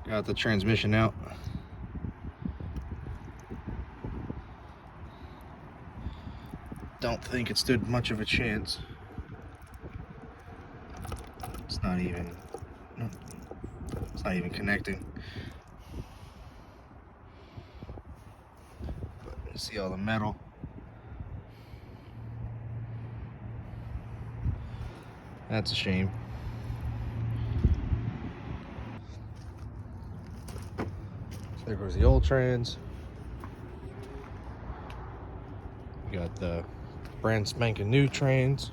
Got the transmission out. Don't think it stood much of a chance. It's not even connecting. But you see all the metal. That's a shame. So there goes the old trans. We got the brand spanking new trans.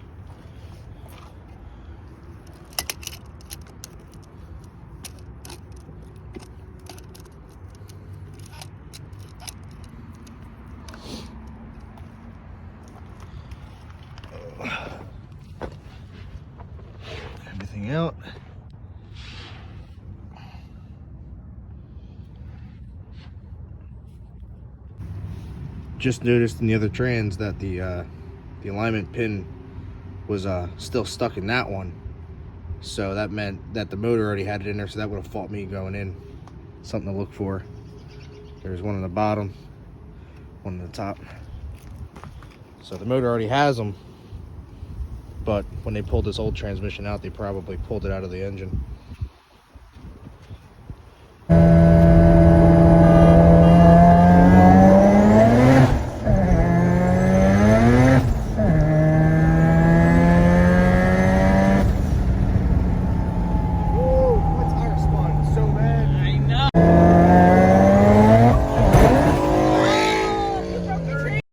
Everything out. Just noticed in the other trans that the alignment pin was still stuck in that one, so that meant that the motor already had it in there, so that would have fought me going in. Something to look for. There's one on the bottom, one on the top. So the motor already has them, but when they pulled this old transmission out, they probably pulled it out of the engine.